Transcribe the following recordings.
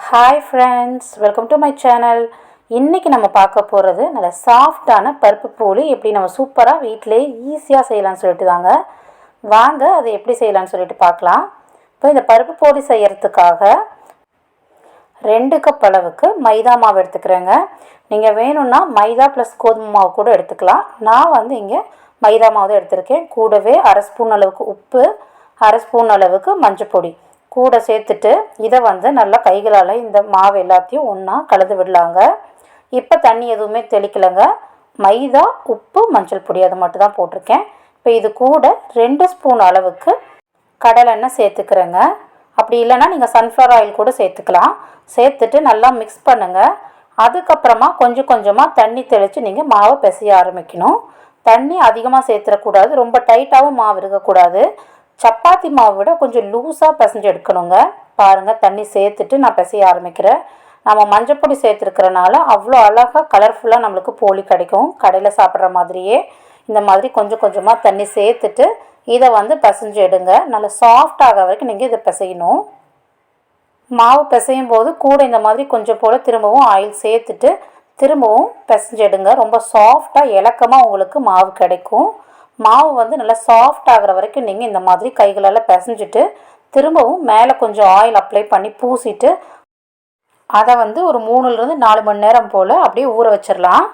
Hi friends, welcome to my channel. இன்றைக்கி நம்ம பார்க்க போகிறது நல்ல சாஃப்டான பருப்பு போலி எப்படி நம்ம சூப்பராக வீட்டிலே ஈஸியாக செய்யலாம்னு சொல்லிட்டு தாங்க. வாங்க அதை எப்படி செய்யலாம்னு சொல்லிட்டு பார்க்கலாம். இப்போ இந்த பருப்பு போலி செய்கிறதுக்காக 2 கப் அளவுக்கு மைதா மாவு எடுத்துக்கிறேங்க. நீங்கள் வேணும்னா மைதா ப்ளஸ் கோதுமை மாவு கூட எடுத்துக்கலாம். நான் இங்கே மைதா மாவு தான் எடுத்திருக்கேன். கூடவே 1/2 ஸ்பூன் அளவுக்கு உப்பு, 1/2 ஸ்பூன் அளவுக்கு மஞ்சள் பொடி கூட சேர்த்துட்டு இதை நல்லா கைகளால் இந்த மாவு எல்லாத்தையும் ஒன்றா கலந்து விடலாங்க. இப்போ தண்ணி எதுவுமே தெளிக்கலைங்க. மைதா, உப்பு, மஞ்சள் பொடி அது மட்டும் தான் போட்டிருக்கேன். இப்போ இது கூட 2 ஸ்பூன் அளவுக்கு கடலெண்ணெய் சேர்த்துக்கிறேங்க. அப்படி இல்லைன்னா நீங்கள் சன்ஃப்ளவர் ஆயில் கூட சேர்த்துக்கலாம். சேர்த்துட்டு நல்லா மிக்ஸ் பண்ணுங்கள். அதுக்கப்புறமா கொஞ்சம் கொஞ்சமாக தண்ணி தெளித்து நீங்கள் மாவை பிசைய ஆரம்பிக்கணும். தண்ணி அதிகமாக சேர்த்துடக்கூடாது, ரொம்ப டைட்டாகவும் மாவு இருக்கக்கூடாது. சப்பாத்தி மாவை விட கொஞ்சம் லூஸாக பிசைஞ்சு எடுக்கணுங்க. பாருங்கள், தண்ணி சேர்த்துட்டு நான் பிசைய ஆரம்பிக்கிறேன். நம்ம மஞ்சப்பொடி சேர்த்துருக்கிறனால அவ்வளோ அழகாக கலர்ஃபுல்லாக நம்மளுக்கு போலி கிடைக்கும். கடையில் சாப்பிட்ற மாதிரியே இந்த மாதிரி கொஞ்சம் கொஞ்சமாக தண்ணி சேர்த்துட்டு இதை பிசைஞ்சு எடுங்க. நல்லா சாஃப்ட் ஆக வரைக்கும் நீங்கள் இதை பிசையணும். மாவு பிசையும் போது கூட இந்த மாதிரி கொஞ்சம் போல் திரும்பவும் ஆயில் சேர்த்துட்டு திரும்பவும் பிசைஞ்சு எடுங்க. ரொம்ப சாஃப்டாக இலக்கமாக உங்களுக்கு மாவு கிடைக்கும். மாவு நல்லா சாஃப்ட் ஆகிற வரைக்கும் நீங்கள் இந்த மாதிரி கைகளால் பிசைஞ்சிட்டு திரும்பவும் மேலே கொஞ்சம் ஆயில் அப்ளை பண்ணி பூசிட்டு அதை ஒரு 3-4 மணி நேரம் போல் அப்படியே ஊற வச்சிடலாம்.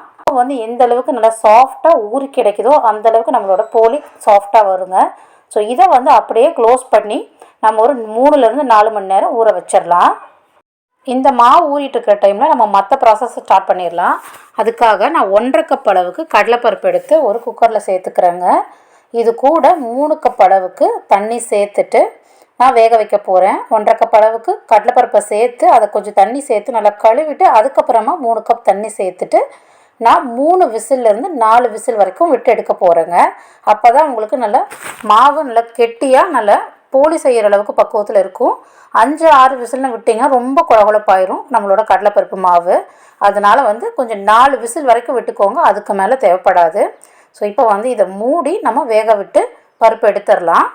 எந்த அளவுக்கு நல்லா சாஃப்டாக ஊறி கிடைக்குதோ அந்த அளவுக்கு நம்மளோட போலி சாஃப்டாக வருங்க. ஸோ இதை அப்படியே க்ளோஸ் பண்ணி நம்ம ஒரு 3-4 மணி நேரம் ஊற வச்சிடலாம். இந்த மாவு ஊறிட்டு இருக்கிற டைமில் நம்ம மற்ற ப்ராசஸ் ஸ்டார்ட் பண்ணிடலாம். அதுக்காக நான் 1.5 கப் அளவுக்கு கடலைப்பருப்பு எடுத்து ஒரு குக்கரில் சேர்த்துக்கிறேங்க. இது கூட 3 கப் அளவுக்கு தண்ணி சேர்த்துட்டு நான் வேக வைக்க போகிறேன். 1.5 கப் அளவுக்கு கடலைப்பருப்பை சேர்த்து அதை கொஞ்சம் தண்ணி சேர்த்து நல்லா கழுவிட்டு அதுக்கப்புறமா 3 கப் தண்ணி சேர்த்துட்டு நான் 3 விசில்லேருந்து 4 விசில் வரைக்கும் விட்டு எடுக்க போகிறேங்க. அப்போ தான் உங்களுக்கு நல்லா மாவு நல்லா கெட்டியாக நல்லா போலி செய்கிற அளவுக்கு பக்குவத்தில் இருக்கும். 5-6 விசில்னு விட்டிங்க ரொம்ப குழகுழப்பாயிரும் நம்மளோட கடலைப்பருப்பு மாவு. அதனால் கொஞ்சம் 4 விசில் வரைக்கும் விட்டுக்கோங்க, அதுக்கு மேலே தேவைப்படாது. ஸோ இப்போ இதை மூடி நம்ம வேக விட்டு பருப்பு எடுத்துடலாம்.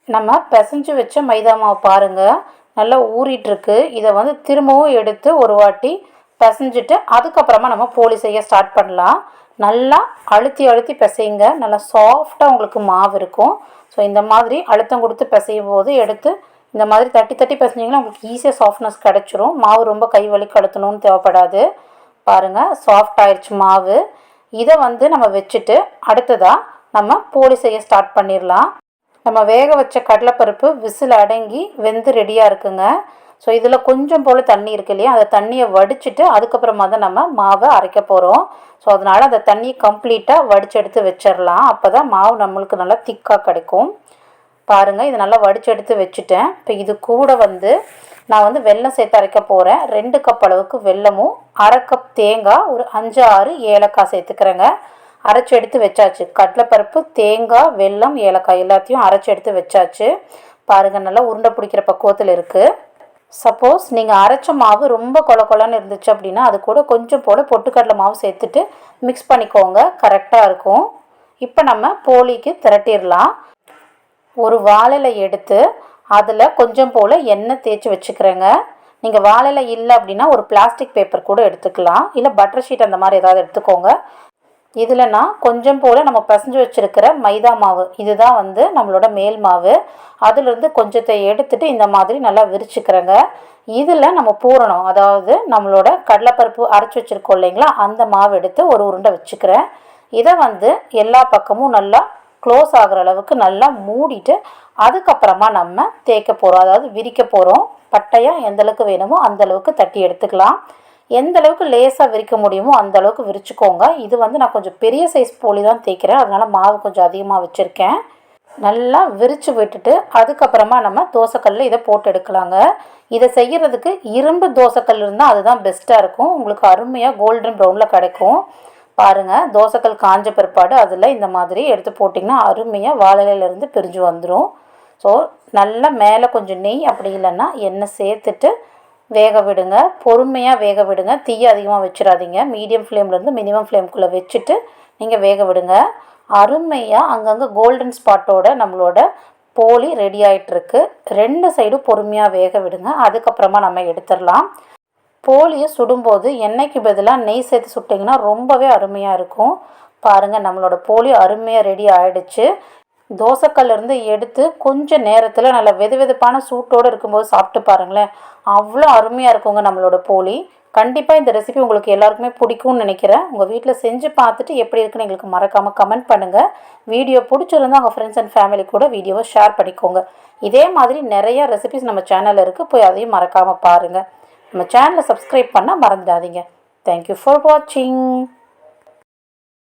நம்ம பிசைஞ்சு வச்ச மைதா மாவு பாருங்கள் நல்லா ஊறிட்டுருக்கு. இதை திரும்பவும் எடுத்து ஒரு வாட்டி பிசைஞ்சிட்டு அதுக்கப்புறமா நம்ம போலி செய்ய ஸ்டார்ட் பண்ணலாம். நல்லா அழுத்தி அழுத்தி பிசைங்க, நல்லா சாஃப்டாக உங்களுக்கு மாவு இருக்கும். ஸோ இந்த மாதிரி அழுத்தம் கொடுத்து பிசையும் போது எடுத்து இந்த மாதிரி தட்டி தட்டி பிசைஞ்சிங்கன்னா உங்களுக்கு ஈஸியாக சாஃப்ட்னஸ் கிடச்சிரும். மாவு ரொம்ப கை வலிக்கு அழுத்தணும்னு தேவைப்படாது. பாருங்கள், சாஃப்ட் ஆயிடுச்சு மாவு. இதை நம்ம வச்சுட்டு அடுத்ததாக நம்ம போலி செய்ய ஸ்டார்ட் பண்ணிடலாம். நம்ம வேக வச்ச கடலைப்பருப்பு விசில் அடங்கி வெந்து ரெடியாக இருக்குங்க. ஸோ இதில் கொஞ்சம் போல் தண்ணி இருக்கு இல்லையா, அந்த தண்ணியை வடிச்சிட்டு அதுக்கப்புறமா தான் நம்ம மாவை அரைக்க போகிறோம். ஸோ அதனால் அந்த தண்ணியை கம்ப்ளீட்டாக வடித்து எடுத்து வச்சிடலாம். அப்போ தான் மாவு நம்மளுக்கு நல்லா திக்காக கிடைக்கும். பாருங்கள், இது நல்லா வடித்து எடுத்து வச்சுட்டேன். இப்போ இது கூட நான் வெல்லம் சேர்த்து அரைக்க போகிறேன். 2 கப் அளவுக்கு வெல்லமும் 1/2 கப் தேங்காய், ஒரு 5-6 ஏலக்காய் சேர்த்துக்கிறேங்க. அரைச்சி எடுத்து வச்சாச்சு. கடலைப்பருப்பு, தேங்காய், வெல்லம், ஏலக்காய் எல்லாத்தையும் அரைச்சி எடுத்து வச்சாச்சு. பாருங்கள், நல்லா உருண்டை பிடிக்கிற பக்குவத்தில் இருக்குது. சப்போஸ் நீங்கள் அரைச்ச மாவு ரொம்ப கொலன்னு இருந்துச்சு அப்படின்னா அது கூட கொஞ்சம் போல் பொட்டுக்கடலை மாவு சேர்த்துட்டு மிக்ஸ் பண்ணிக்கோங்க, கரெக்டாக இருக்கும். இப்போ நம்ம போலிக்கு திரட்டிடலாம். ஒரு வாழை எடுத்து அதில் கொஞ்சம் போல் எண்ணெய் தேய்ச்சி வச்சுக்கிறேங்க. நீங்கள் வாழை இல்லை அப்படின்னா ஒரு பிளாஸ்டிக் பேப்பர் கூட எடுத்துக்கலாம், இல்லை பட்டர் ஷீட் அந்த மாதிரி ஏதாவது எடுத்துக்கோங்க. இதில் நான் கொஞ்சம் போல் நம்ம பிசைஞ்சு வச்சுருக்கிற மைதா மாவு, இதுதான் நம்மளோட மேல் மாவு, அதிலிருந்து கொஞ்சத்தை எடுத்துகிட்டு இந்த மாதிரி நல்லா விரிச்சுக்கிறேங்க. இதில் நம்ம பூரணம், அதாவது நம்மளோட கடலைப்பருப்பு அரைச்சி வச்சுருக்கோம் இல்லைங்களா, அந்த மாவு எடுத்து ஒரு உருண்டை வச்சுக்கிறேன். இதை எல்லா பக்கமும் நல்லா க்ளோஸ் ஆகிற அளவுக்கு நல்லா மூடிட்டு அதுக்கப்புறமா நம்ம தேய்க்க போகிறோம், அதாவது விரிக்க போகிறோம். பட்டையாக எந்தளவுக்கு வேணுமோ அந்தளவுக்கு தட்டி எடுத்துக்கலாம். எந்த அளவுக்கு லேசாக விரிக்க முடியுமோ அந்த அளவுக்கு விரிச்சுக்கோங்க. இது நான் கொஞ்சம் பெரிய சைஸ் போலி தான் தேய்க்கிறேன், அதனால் மாவு கொஞ்சம் அதிகமாக வச்சுருக்கேன். நல்லா விரித்து விட்டுட்டு அதுக்கப்புறமா நம்ம தோசைக்கல்லில் இதை போட்டு எடுக்கலாங்க. இதை செய்கிறதுக்கு இரும்பு தோசைக்கல் இருந்தால் அதுதான் பெஸ்ட்டாக இருக்கும், உங்களுக்கு அருமையாக கோல்டன் ப்ரௌனில் கிடைக்கும். பாருங்கள், தோசைக்கல் காஞ்ச பிற்பாடு அதில் இந்த மாதிரி எடுத்து போட்டிங்கன்னா அருமையாக வாழையிலேருந்து பிரிஞ்சு வந்துடும். ஸோ நல்லா மேலே கொஞ்சம் நெய் அப்படி இல்லைன்னா எண்ணெய் சேர்த்துட்டு வேக விடுங்க, பொறுமையாக வேக விடுங்க. தீயை அதிகமாக வச்சிடாதீங்க, மீடியம் ஃப்ளேம்லேருந்து மினிமம் ஃப்ளேம்குள்ளே வச்சுட்டு நீங்கள் வேக விடுங்க. அருமையாக அங்கங்கே கோல்டன் ஸ்பாட்டோட நம்மளோட போலி ரெடி ஆகிட்டுருக்கு. 2 சைடும் பொறுமையாக வேக விடுங்க. அதுக்கப்புறமா நம்ம எடுத்துடலாம். போலியை சுடும்போது எண்ணெய்க்கு பதிலாக நெய் சேர்த்து சுட்டிங்கன்னா ரொம்பவே அருமையாக இருக்கும். பாருங்கள், நம்மளோட போலி அருமையாக ரெடி ஆகிடுச்சு. தோசைக்கல்லிருந்து எடுத்து கொஞ்சம் நேரத்தில் நல்ல வெது வெதுப்பான சூட்டோடு இருக்கும்போது சாப்பிட்டு பாருங்களேன், அவ்வளோ அருமையாக இருக்குங்க நம்மளோட போலி. கண்டிப்பாக இந்த ரெசிபி உங்களுக்கு எல்லாருக்குமே பிடிக்கும்னு நினைக்கிறேன். உங்கள் வீட்டில் செஞ்சு பார்த்துட்டு எப்படி இருக்குன்னு எங்களுக்கு மறக்காமல் கமெண்ட் பண்ணுங்கள். வீடியோ பிடிச்சிருந்தா உங்கள் ஃப்ரெண்ட்ஸ் அண்ட் ஃபேமிலி கூட வீடியோவை ஷேர் பண்ணிக்கோங்க. இதே மாதிரி நிறையா ரெசிபிஸ் நம்ம சேனலில் இருக்குது, போய் அதையும் மறக்காமல் பாருங்கள். நம்ம சேனலை சப்ஸ்கிரைப் பண்ண மறந்துடாதீங்க. தேங்க்யூ ஃபார் வாட்சிங்.